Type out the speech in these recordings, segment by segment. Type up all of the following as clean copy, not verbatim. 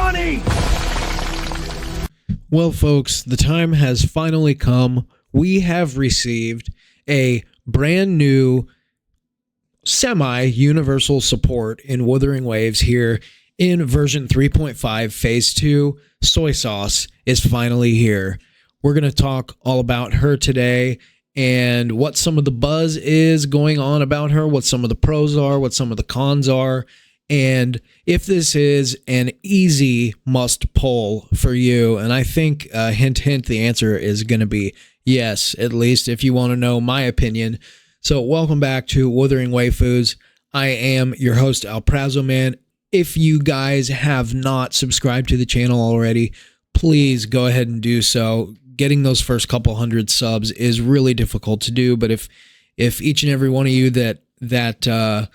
money! Well, folks, the time has finally come. We have received a brand new semi-universal support in Wuthering Waves here in version 3.5 phase 2. Soy sauce is finally here. We're going to talk all about her today and what some of the buzz is going on about her, what some of the pros are, what some of the cons are, and if this is an easy must pull for you. And I think, hint, hint, the answer is going to be yes, at least if you want to know my opinion. So welcome back to Wuthering Waifus. I am your host, Al Prazoman. If you guys have not subscribed to the channel already, please go ahead and do so. Getting those first couple hundred subs is really difficult to do, but if each and every one of you that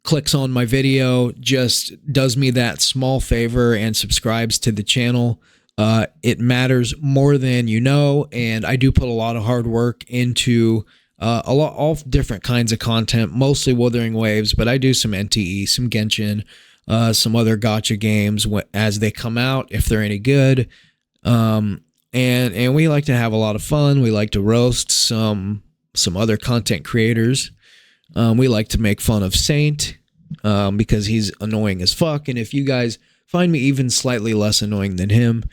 clicks on my video just does me that small favor and subscribes to the channel, it matters more than you know. And I do put a lot of hard work into all different kinds of content, mostly Wuthering Waves, but I do some NTE, some Genshin, some other gacha games as they come out, if they're any good. And we like to have a lot of fun. We like to roast some other content creators. We like to make fun of Saint because he's annoying as fuck. And if you guys find me even slightly less annoying than him,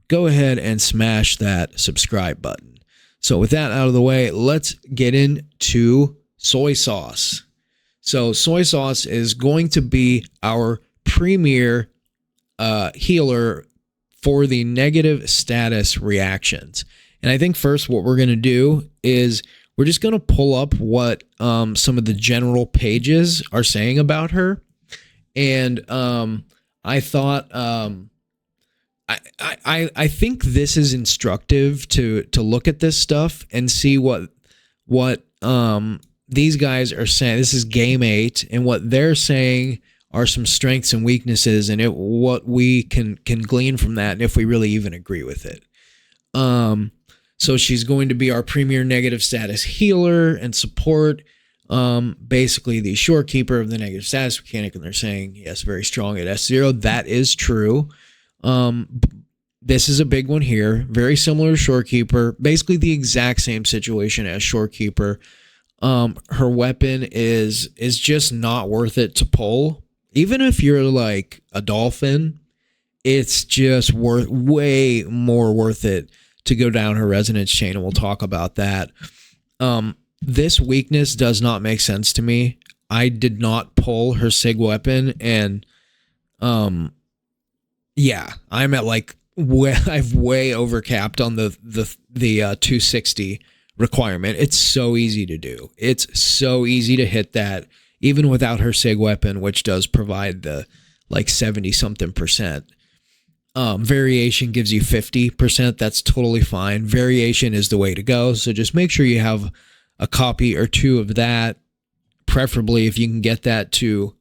go ahead and smash that subscribe button. So with that out of the way, let's get into soy sauce. So soy sauce is going to be our premier healer for the negative status reactions. And I think first what we're going to do is we're just going to pull up what some of the general pages are saying about her. And I thought I think this is instructive to look at this stuff and see what these guys are saying. This is Game 8, and what they're saying are some strengths and weaknesses, and what we can glean from that, and if we really even agree with it. So she's going to be our premier negative status healer and support, basically the shorekeeper of the negative status mechanic, and they're saying, yes, very strong at S0. That is true. This is a big one here, very similar to shorekeeper, basically the exact same situation as shorekeeper. Her weapon is just not worth it to pull. Even if you're like a dolphin, it's just way more worth it to go down her resonance chain, and we'll talk about that. This weakness does not make sense to me. I did not pull her SIG weapon, and yeah, I'm at like I've way overcapped on the 260 requirement. It's so easy to do. It's so easy to hit that, even without her SIG weapon, which does provide the like 70-something%. Variation gives you 50%. That's totally fine. Variation is the way to go. So just make sure you have a copy or two of that. Preferably if you can get that to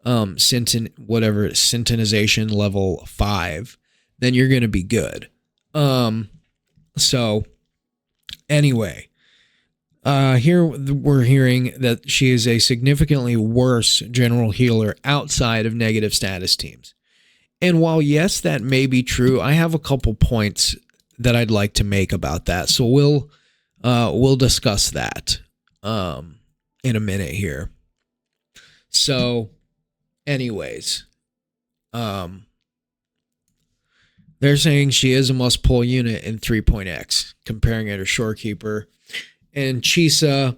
syntonization level 5, then you're going to be good. So anyway, here we're hearing that she is a significantly worse general healer outside of negative status teams. And while, yes, that may be true, I have a couple points that I'd like to make about that. So we'll discuss that in a minute here. So anyways, they're saying she is a must-pull unit in 3.x, comparing it to shorekeeper and Chisa.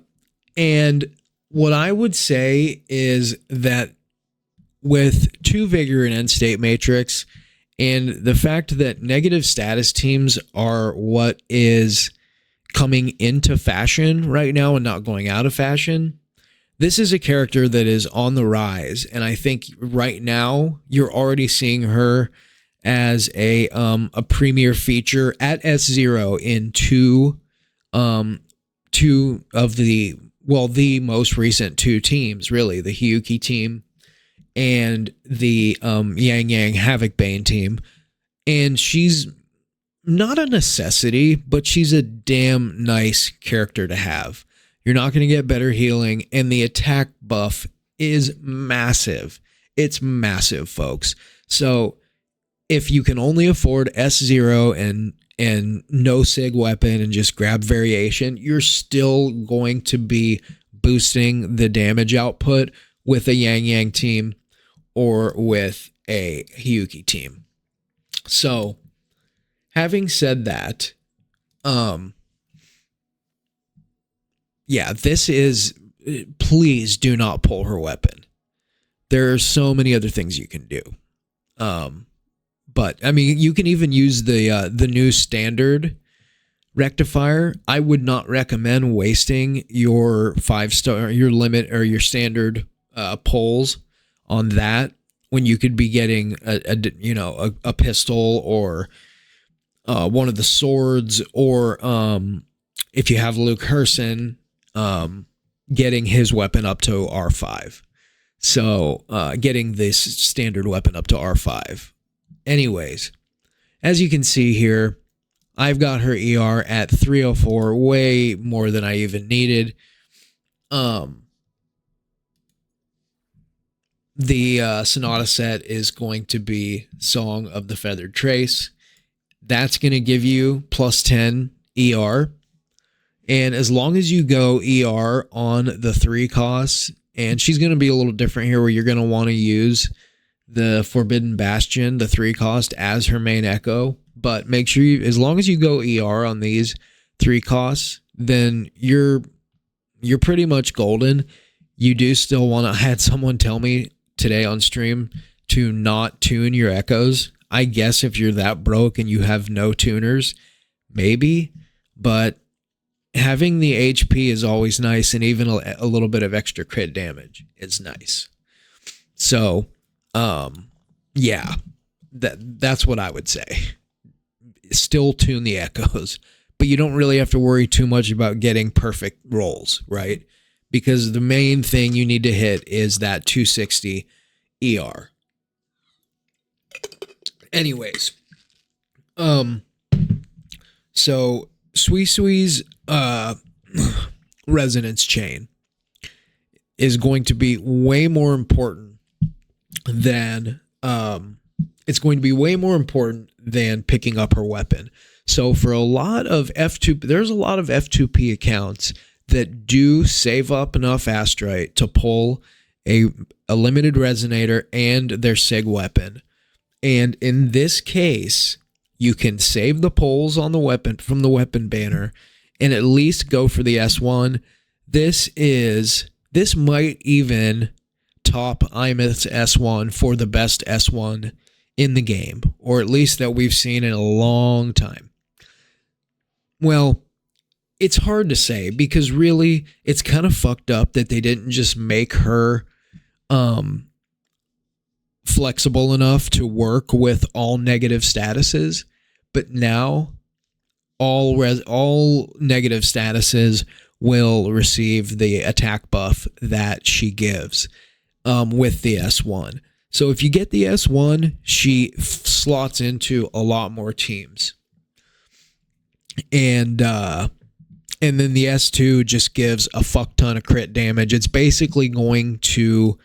And what I would say is that with 2 Vigor and End State Matrix, and the fact that negative status teams are what is coming into fashion right now and not going out of fashion, this is a character that is on the rise. And I think right now you're already seeing her as a premier feature at S0 in two of the most recent 2 teams, really, the Hiyuki team and the Yang Yang Havoc Bane team. And she's not a necessity, but she's a damn nice character to have. You're not going to get better healing, and the attack buff is massive. It's massive, folks. So if you can only afford S0 and no sig weapon and just grab variation, you're still going to be boosting the damage output with a Yang Yang team or with a Hyuki team. So, having said that, yeah, this is, please do not pull her weapon. There are so many other things you can do. But I mean, you can even use the new standard rectifier. I would not recommend wasting your 5-star, your limit or your standard pulls on that when you could be getting a pistol or one of the swords, or if you have Luke Herson, getting his weapon up to R5. So getting this standard weapon up to R5. Anyways, as you can see here, I've got her ER at 304, way more than I even needed. The Sonata set is going to be Song of the Feathered Trace. That's going to give you plus 10 ER. And as long as you go ER on the 3 costs, and she's going to be a little different here where you're going to want to use the Forbidden Bastion, the 3 cost, as her main echo. But make sure you, as long as you go ER on these 3 costs, then you're pretty much golden. You do still want to, I had someone tell me today on stream to not tune your echoes. I guess if you're that broke and you have no tuners, maybe, but having the HP is always nice, and even a little bit of extra crit damage is nice. So, yeah, that's what I would say. Still tune the echoes, but you don't really have to worry too much about getting perfect rolls, right? Because the main thing you need to hit is that 260 ER. Anyways, so Sui Sui's resonance chain is going to be way more important than picking up her weapon. So for a lot of F2, there's a lot of F2P accounts that do save up enough astrite to pull a limited resonator and their sig weapon. And in this case, you can save the pulls on the weapon from the weapon banner and at least go for the S1. This might even top Imith's S1 for the best S1 in the game, or at least that we've seen in a long time. Well, it's hard to say, because really it's kind of fucked up that they didn't just make her flexible enough to work with all negative statuses, but now all negative statuses will receive the attack buff that she gives with the S1. So if you get the S1, she slots into a lot more teams. And then the S2 just gives a fuck ton of crit damage. It's basically going to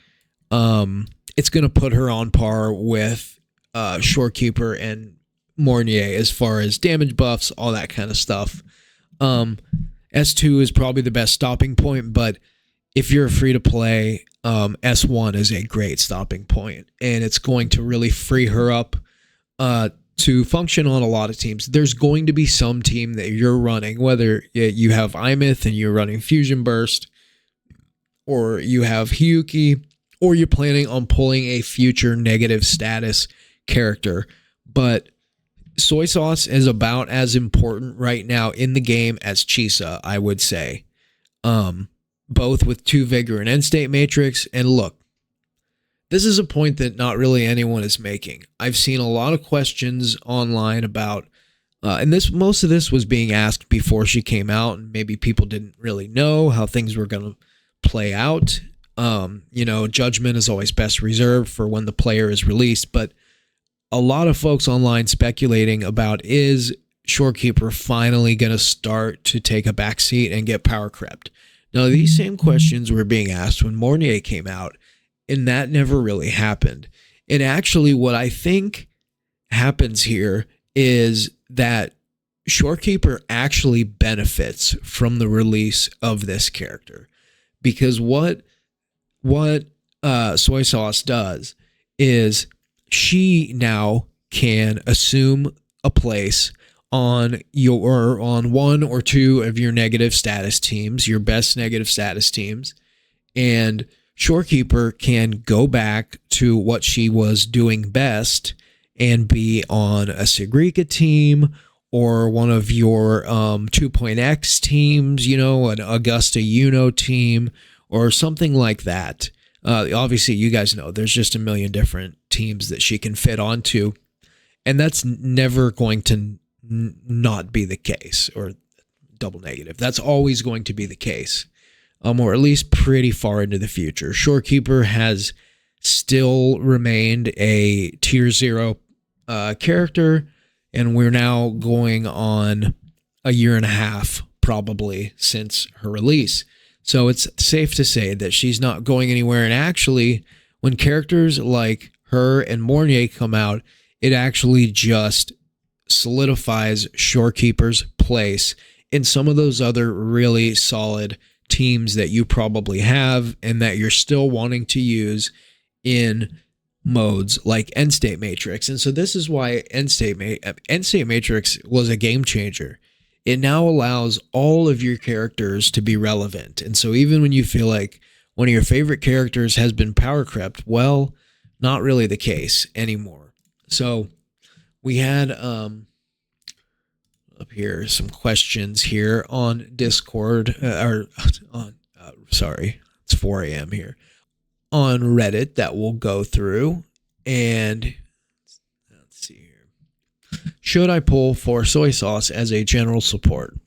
put her on par with Shorekeeper and Mornier as far as damage buffs, all that kind of stuff. S2 is probably the best stopping point, but if you're free to play, S1 is a great stopping point, and it's going to really free her up to function on a lot of teams. There's going to be some team that you're running, whether you have Imith and you're running Fusion Burst, or you have Hyuki, or you're planning on pulling a future negative status character. But Soy Sauce is about as important right now in the game as Chisa, I would say. Both with 2 Vigor and End State Matrix. And look, this is a point that not really anyone is making. I've seen a lot of questions online about, and most of this was being asked before she came out, and maybe people didn't really know how things were going to play out. Judgment is always best reserved for when the player is released, but a lot of folks online speculating about, is Shorekeeper finally going to start to take a backseat and get power crept? Now, these same questions were being asked when Mornier came out, and that never really happened. And actually, what I think happens here is that Shorekeeper actually benefits from the release of this character, because what Soy Sauce does is she now can assume a place on one or two of your negative status teams, your best negative status teams, and Shorekeeper can go back to what she was doing best and be on a Sigrika team or one of your 2.x teams, an Augusta team or something like that. Obviously, you guys know there's just a million different teams that she can fit onto, and that's never going to not be the case, or double negative. That's always going to be the case, or at least pretty far into the future. Shorekeeper has still remained a tier 0 character, and we're now going on a year and a half probably since her release. So it's safe to say that she's not going anywhere. And actually, when characters like her and Mornier come out, it actually just solidifies Shorekeeper's place in some of those other really solid teams that you probably have and that you're still wanting to use in modes like End State Matrix. And so this is why End State Matrix was a game changer. It now allows all of your characters to be relevant. And so even when you feel like one of your favorite characters has been power crept, well, not really the case anymore. So we had up here some questions here on Discord, sorry, it's 4 a.m. here, on Reddit that we'll go through. And let's see here. Should I pull for Soy Sauce as a general support?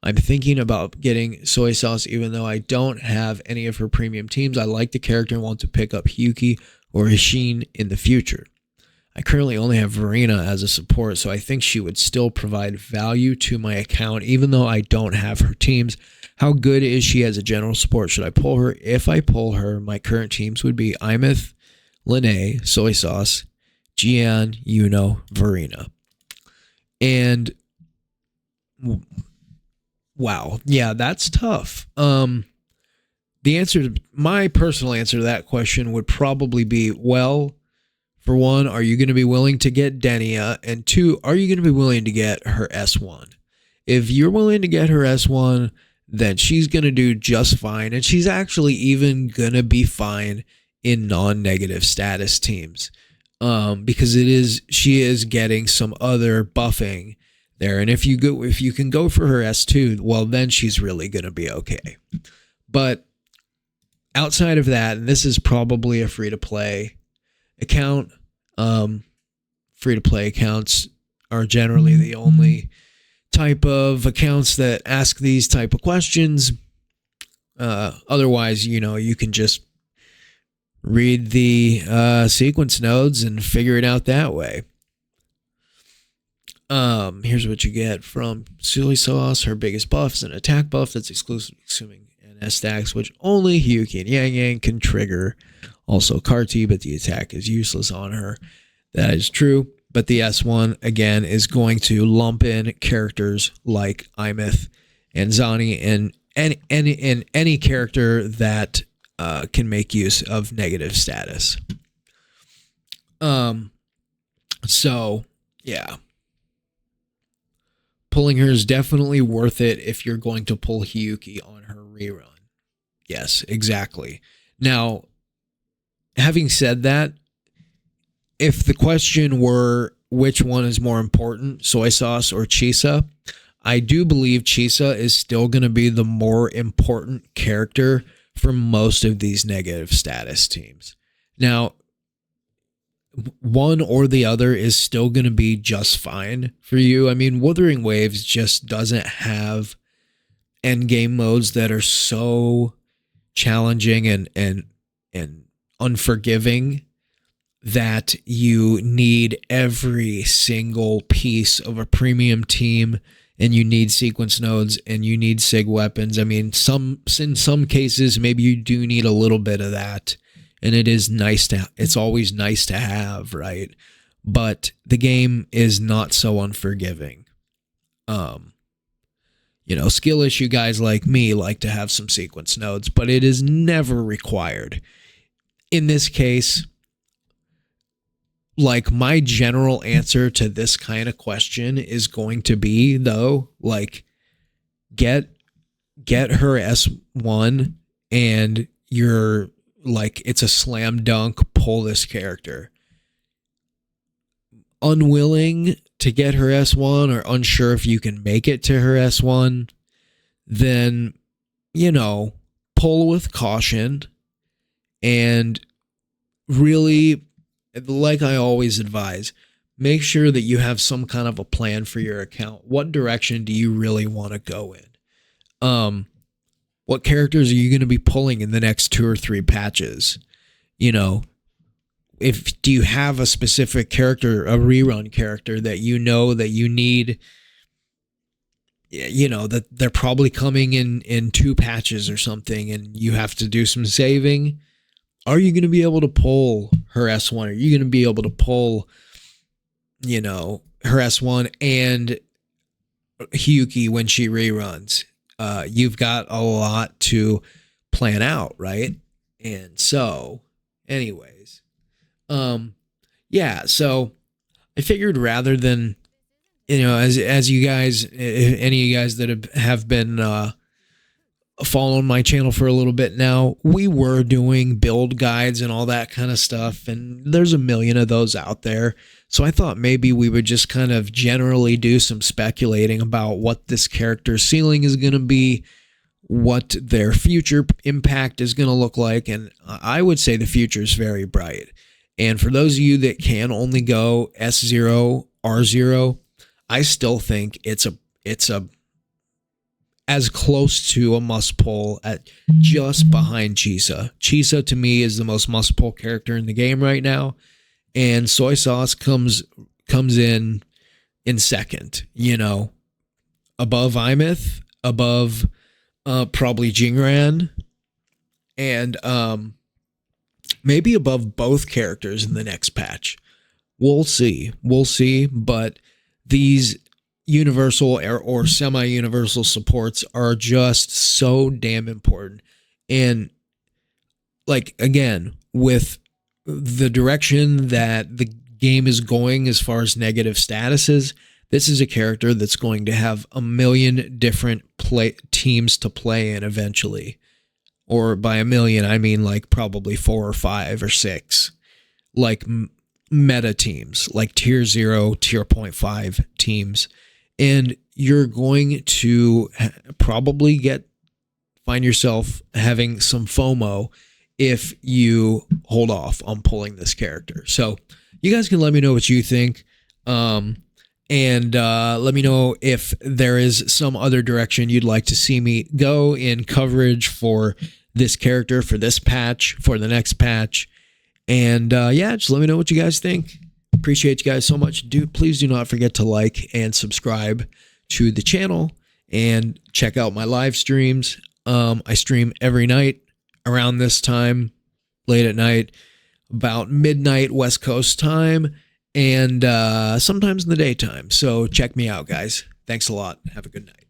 I'm thinking about getting Soy Sauce even though I don't have any of her premium teams. I like the character and want to pick up Hyuki or Hishin in the future. I currently only have Verena as a support, so I think she would still provide value to my account even though I don't have her teams. How good is she as a general support? Should I pull her? If I pull her, my current teams would be Imeth, Lene, Soy Sauce, Gian, Yuno, Verena. And wow, yeah, that's tough. My personal answer to that question would probably be, well, for one, are you going to be willing to get Denia? And two, are you going to be willing to get her S1? If you're willing to get her S1, then she's going to do just fine. And she's actually even going to be fine in non-negative status teams. Because she is getting some other buffing there. And if you can go for her S2, well, then she's really going to be okay. But outside of that, and this is probably a free-to-play account, free-to-play accounts are generally the only type of accounts that ask these type of questions. Otherwise, you can just read the sequence nodes and figure it out that way. Here's what you get from Sui Sauce. Her biggest buff is an attack buff that's exclusively consuming NS stacks, which only Hyuki and Yang Yang can trigger. Also Karti, but the attack is useless on her. That is true. But the S1, again, is going to lump in characters like Imeth and Zani and any character that can make use of negative status. So, yeah. Pulling her is definitely worth it if you're going to pull Hyuki on her rerun. Yes, exactly. Now, having said that, if the question were which one is more important, Soy Sauce or Chisa, I do believe Chisa is still going to be the more important character for most of these negative status teams. Now, one or the other is still going to be just fine for you. I mean, Wuthering Waves just doesn't have endgame modes that are so challenging and unforgiving that you need every single piece of a premium team, and you need sequence nodes, and you need sig weapons. I mean, in some cases, maybe you do need a little bit of that, and it's always nice to have, right? but the game is not so unforgiving. Skill issue guys like me like to have some sequence nodes, but it is never required. In this case, like, my general answer to this kind of question is going to be, though, like, get her S1 and you're like, it's a slam dunk, pull this character. Unwilling to get her S1 or unsure if you can make it to her S1, then, pull with caution and really, like I always advise, make sure that you have some kind of a plan for your account. What direction do you really want to go in? What characters are you going to be pulling in the next 2 or 3 patches? Do you have a specific character, a rerun character that that you need, that they're probably coming in 2 patches or something and you have to do some saving? Are you going to be able to pull her S1? Are you going to be able to pull, her S1 and Hyuki when she reruns? You've got a lot to plan out, right? And so, anyways, so I figured rather than, as you guys, any of you guys that have been following my channel for a little bit now, we were doing build guides and all that kind of stuff, and there's a million of those out there. So I thought maybe we would just kind of generally do some speculating about what this character's ceiling is going to be, what their future impact is going to look like, and I would say the future is very bright. And for those of you that can only go S0, R0, I still think it's a as close to a must pull at just behind Chisa. Chisa to me is the most must pull character in the game right now, and Soy Sauce comes in second. Above Imith, above probably Jingran, and maybe above both characters in the next patch. We'll see, but these universal or semi-universal supports are just so damn important. And like, again, with the direction that the game is going as far as negative statuses, this is a character that's going to have a million different teams to play in eventually. Or by a million, I mean like probably 4 or 5 or 6, like meta teams, like tier 0, tier 0.5 teams. And you're going to probably find yourself having some FOMO if you hold off on pulling this character. So you guys can let me know what you think. And let me know if there is some other direction you'd like to see me go in coverage for this character, for this patch, for the next patch. And just let me know what you guys think. Appreciate you guys so much. Please do not forget to like and subscribe to the channel and check out my live streams. I stream every night around this time, late at night, about midnight West Coast time, and sometimes in the daytime. So check me out, guys. Thanks a lot. Have a good night.